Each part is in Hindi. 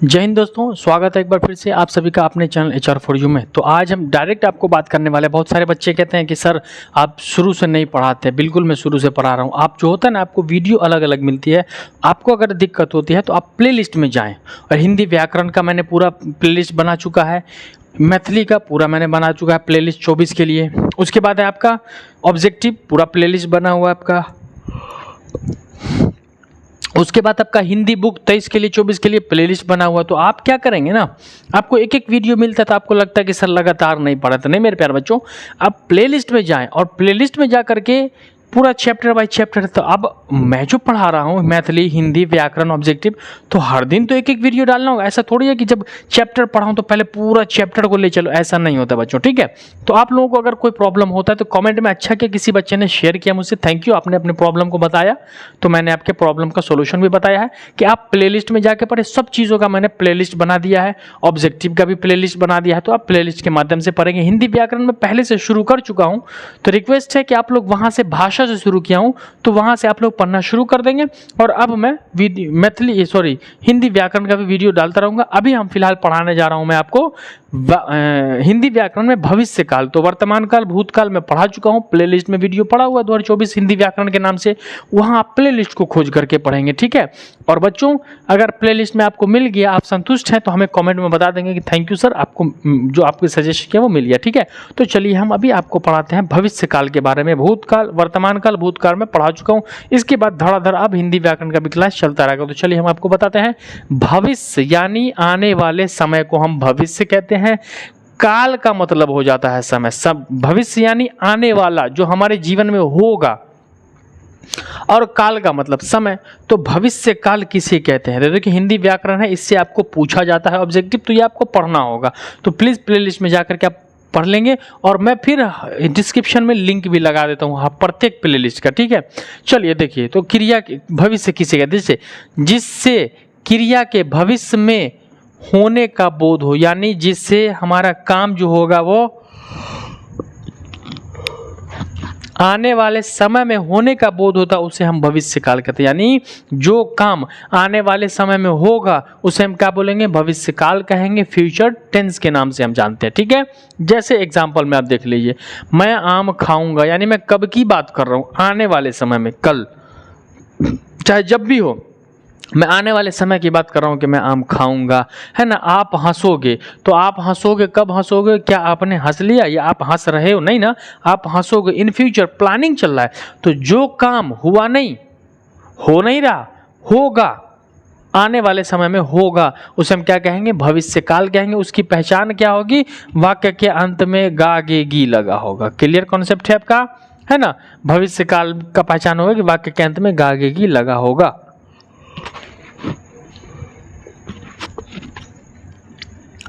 जय हिंद दोस्तों, स्वागत है एक बार फिर से आप सभी का अपने चैनल HR4U में। तो आज हम डायरेक्ट आपको बात करने वाले हैं। बहुत सारे बच्चे कहते हैं कि सर आप शुरू से नहीं पढ़ाते। बिल्कुल मैं शुरू से पढ़ा रहा हूँ। आप जो होता है ना, आपको वीडियो अलग अलग मिलती है। आपको अगर दिक्कत होती है तो आप प्लेलिस्ट में जाएँ, और हिंदी व्याकरण का मैंने पूरा प्लेलिस्ट बना चुका है, मैथिली का पूरा मैंने बना चुका है प्लेलिस्ट 24 के लिए। उसके बाद है आपका ऑब्जेक्टिव पूरा प्लेलिस्ट बना हुआ है आपका। उसके बाद आपका हिंदी बुक 23 के लिए 24 के लिए प्लेलिस्ट बना हुआ। तो आप क्या करेंगे ना, आपको एक एक वीडियो मिलता है तो आपको लगता है कि सर लगातार नहीं पढ़ा था। नहीं मेरे प्यारे बच्चों, आप प्लेलिस्ट में जाएं और प्लेलिस्ट में जा करके पूरा चैप्टर बाय चैप्टर। तो अब मैं जो पढ़ा रहा हूँ मैथिली, हिंदी, व्याकरण, ऑब्जेक्टिव, तो हर दिन तो एक एक वीडियो डालना होगा। ऐसा थोड़ी है कि जब चैप्टर पढ़ाऊँ तो पहले पूरा चैप्टर को ले चलो, ऐसा नहीं होता बच्चों, ठीक है। तो आप लोगों को अगर कोई प्रॉब्लम होता है तो कमेंट में अच्छा कि किसी बच्चे ने शेयर किया मुझसे, थैंक यू, आपने अपने प्रॉब्लम को बताया। तो मैंने आपके प्रॉब्लम का सोल्यूशन भी बताया है कि आप प्लेलिस्ट में जाके पढ़े। सब चीज़ों का मैंने प्लेलिस्ट बना दिया है, ऑब्जेक्टिव का भी प्लेलिस्ट बना दिया है। तो आप प्लेलिस्ट के माध्यम से पढ़ेंगे। हिंदी व्याकरण में पहले से शुरू कर चुका हूँ, तो रिक्वेस्ट है कि आप लोग वहाँ से, भाषा से शुरू किया हूँ तो वहाँ से आप लोग पढ़ना शुरू कर देंगे। और अब मैं हिंदी व्याकरण का भी वीडियो डालता रहूँगा। अभी हम फिलहाल पढ़ाने जा रहा हूँ मैं आपको हिंदी व्याकरण में भविष्य काल। तो वर्तमान काल, भूतकाल में पढ़ा चुका हूँ, प्लेलिस्ट में वीडियो पढ़ा हुआ 2024 हिंदी व्याकरण के नाम से। वहाँ आप प्लेलिस्ट को खोज करके पढ़ेंगे, ठीक है। और बच्चों, अगर प्लेलिस्ट में आपको मिल गया, आप संतुष्ट हैं, तो हमें कमेंट में बता देंगे कि थैंक यू सर, आपको जो आपके सजेशन किया वो मिल गया, ठीक है। तो चलिए हम अभी आपको पढ़ाते हैं भविष्य काल के बारे में। भूतकाल, वर्तमान काल, भूतकाल में पढ़ा चुका हूँ। इसके बाद धड़ाधड़ अब हिंदी व्याकरण का भी क्लास चलता रहेगा। तो चलिए हम आपको बताते हैं भविष्य, यानी आने वाले समय को हम भविष्य कहते हैं। काल का मतलब हो जाता है समय। सब भविष्य यानी आने वाला, जो हमारे जीवन में होगा, और काल का मतलब समय। तो भविष्य काल किसे कहते हैं? देखिए हिंदी व्याकरण है, इससे आपको पूछा जाता है ऑब्जेक्टिव, तो ये आपको पढ़ना होगा। तो प्लीज प्लेलिस्ट में जाकर के आप पढ़ लेंगे, और मैं फिर डिस्क्रिप्शन में लिंक भी लगा देता हूँ प्रत्येक प्लेलिस्ट का, ठीक है। चलिए देखिए, तो क्रिया भविष्य किसे कहते हैं? जिससे क्रिया के भविष्य में होने का बोध हो, यानी जिससे हमारा काम जो होगा वो आने वाले समय में होने का बोध होता, उसे हम भविष्य काल कहते हैं। यानी जो काम आने वाले समय में होगा उसे हम क्या बोलेंगे? भविष्य काल कहेंगे। फ्यूचर टेंस के नाम से हम जानते हैं, ठीक है। जैसे एग्जांपल में आप देख लीजिए, मैं आम खाऊंगा, यानी मैं कब की बात कर रहा हूं? आने वाले समय में, कल, चाहे जब भी हो, मैं आने वाले समय की बात कर रहा हूँ कि मैं आम खाऊंगा, है ना। आप हंसोगे, तो आप हंसोगे, कब हंसोगे? क्या आपने हंस लिया या आप हंस रहे हो? नहीं ना, आप हंसोगे। इन फ्यूचर प्लानिंग चल रहा है। तो जो काम हुआ नहीं, हो नहीं रहा, होगा, आने वाले समय में होगा, उसे हम क्या कहेंगे? भविष्य काल कहेंगे। उसकी पहचान क्या होगी? वाक्य के अंत में गागेगी लगा होगा। क्लियर कॉन्सेप्ट है आपका, है ना। भविष्य काल का पहचान होगा कि वाक्य के अंत में गागेगी लगा होगा।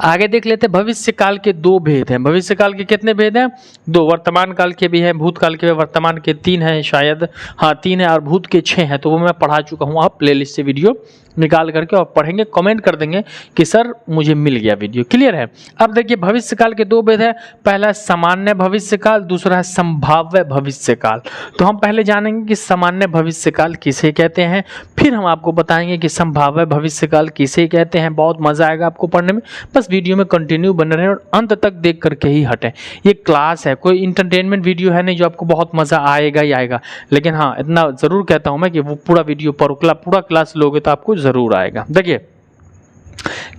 आगे देख लेते हैं, भविष्य काल के दो भेद हैं। भविष्य काल के कितने भेद हैं? दो। वर्तमान काल के भी हैं, भूतकाल के भी। वर्तमान के 3 हैं शायद, हाँ 3 है, और भूत के 6 हैं। तो वो मैं पढ़ा चुका हूँ। आप प्लेलिस्ट से वीडियो निकाल करके और पढ़ेंगे, कमेंट कर देंगे कि सर मुझे मिल गया वीडियो। क्लियर है। अब देखिए भविष्य काल के दो भेद है। पहला सामान्य भविष्य काल, दूसरा है संभाव्य भविष्य काल। तो हम पहले जानेंगे कि सामान्य भविष्य काल किसे कहते हैं, फिर हम आपको बताएंगे कि संभाव्य भविष्य काल किसे कहते हैं। बहुत मजा आएगा आपको पढ़ने में। बस वीडियो में कंटिन्यू बने रहें और अंत तक देख करके ही हटें। ये क्लास है, कोई इंटरटेनमेंट वीडियो है नहीं जो आपको बहुत मजा आएगा ही आएगा। लेकिन हाँ, इतना जरूर कहता हूं मैं कि वो पूरा वीडियो पूरा क्लास लोगे तो आपको जरूर आएगा। देखिए,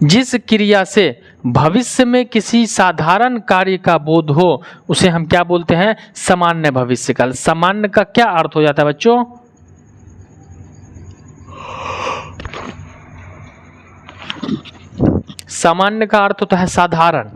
जिस क्रिया से भविष्य में किसी साधारण कार्य का बोध हो, उसे हम क्या बोलते हैं? सामान्य भविष्य काल। सामान्य का क्या अर्थ हो जाता है बच्चों? सामान्य का अर्थ होता है साधारण।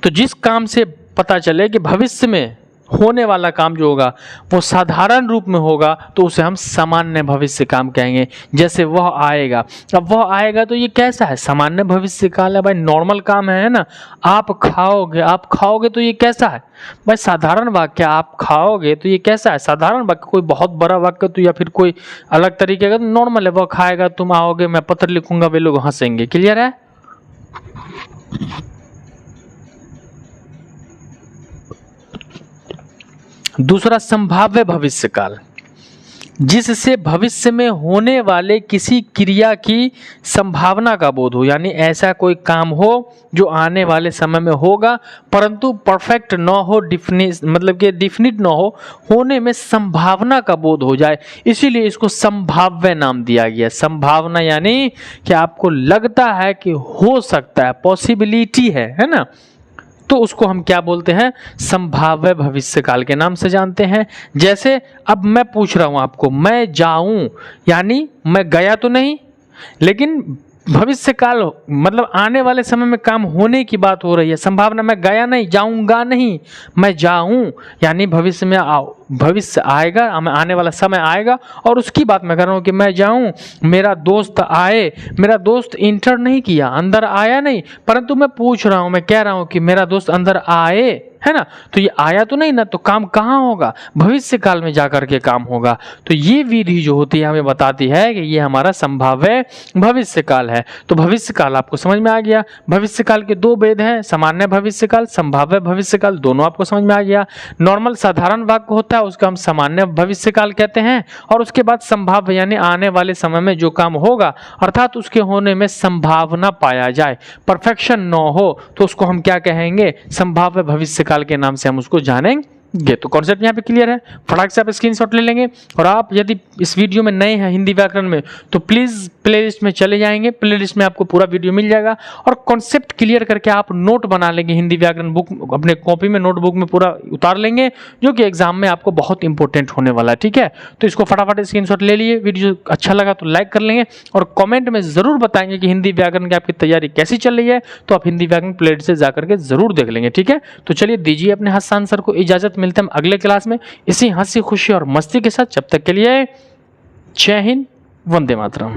तो जिस काम से पता चले कि भविष्य में होने वाला काम जो होगा वो साधारण रूप में होगा, तो उसे हम सामान्य भविष्य काम कहेंगे। जैसे वह आएगा, अब वह आएगा तो ये कैसा है? सामान्य भविष्य काल है भाई, नॉर्मल काम है ना। आप खाओगे तो ये कैसा है भाई? साधारण वाक्य। आप खाओगे तो ये कैसा है? साधारण वाक्य। कोई बहुत बड़ा वाक्य तो या फिर कोई अलग तरीके का नॉर्मल है। वह खाएगा, तुम आओगे, मैं पत्र लिखूंगा, वे लोग हंसेंगे। क्लियर है। दूसरा संभाव्य भविष्य काल। जिससे भविष्य में होने वाले किसी क्रिया की संभावना का बोध हो, यानी ऐसा कोई काम हो जो आने वाले समय में होगा परंतु परफेक्ट न हो, मतलब कि डिफिनिट न हो, होने में संभावना का बोध हो जाए, इसीलिए इसको संभाव्य नाम दिया गया। संभावना यानी कि आपको लगता है कि हो सकता है, पॉसिबिलिटी है ना, तो उसको हम क्या बोलते हैं, संभाव्य भविष्यकाल के नाम से जानते हैं। जैसे अब मैं पूछ रहा हूं आपको, मैं जाऊं, यानी मैं गया तो नहीं, लेकिन भविष्यकाल मतलब आने वाले समय में काम होने की बात हो रही है। संभावना, मैं गया नहीं, जाऊंगा नहीं, मैं जाऊं यानी भविष्य में भविष्य आएगा, आने वाला समय आएगा और उसकी बात मैं कर रहा हूं कि मैं जाऊं, मेरा दोस्त आए, मेरा दोस्त इंटर नहीं किया, अंदर आया नहीं, परंतु मैं पूछ रहा हूं, मैं कह रहा हूं कि मेरा दोस्त अंदर आए, है ना, तो ये आया तो नहीं ना, तो काम कहाँ होगा, भविष्य काल में जाकर के काम होगा। तो ये विधि जो होती है हमें बताती है कि ये हमारा संभाव्य भविष्य काल है। तो भविष्य काल आपको समझ में आ गया। भविष्य काल के दो भेद हैं, सामान्य भविष्य काल, संभाव्य भविष्य काल, दोनों आपको समझ में आ गया। नॉर्मल साधारण वाक्य होता है उसका हम सामान्य भविष्य काल कहते हैं, और उसके बाद संभाव्य यानी आने वाले समय में जो काम होगा अर्थात उसके होने में संभावना पाया जाए, परफेक्शन न हो, तो उसको हम क्या कहेंगे, संभाव्य भविष्य काल के नाम से हम उसको जानेंगे। तो कॉन्सेप्ट यहाँ पे क्लियर है, फटाक से आप स्क्रीनशॉट ले लेंगे। और आप यदि इस वीडियो में नए हैं हिंदी व्याकरण में तो प्लीज प्लेलिस्ट में चले जाएंगे, प्लेलिस्ट में आपको पूरा वीडियो मिल जाएगा और कॉन्सेप्ट क्लियर करके आप नोट बना लेंगे, हिंदी व्याकरण बुक अपने कॉपी में नोटबुक में पूरा उतार लेंगे, जो कि एग्जाम में आपको बहुत इंपॉर्टेंट होने वाला है। ठीक है, तो इसको फटाफट स्क्रीनशॉट ले लिए। वीडियो अच्छा लगा तो लाइक कर लेंगे और कॉमेंट में जरूर बताएंगे कि हिंदी व्याकरण की आपकी तैयारी कैसी चल रही है, तो आप हिंदी व्याकरण प्लेलिस्ट से जाकर के जरूर देख लेंगे। ठीक है, तो चलिए दीजिए अपने हसन सर को इजाजत, मिलते हैं अगले क्लास में इसी हंसी खुशी और मस्ती के साथ। जब तक के लिए जय हिंद, वंदे मातरम।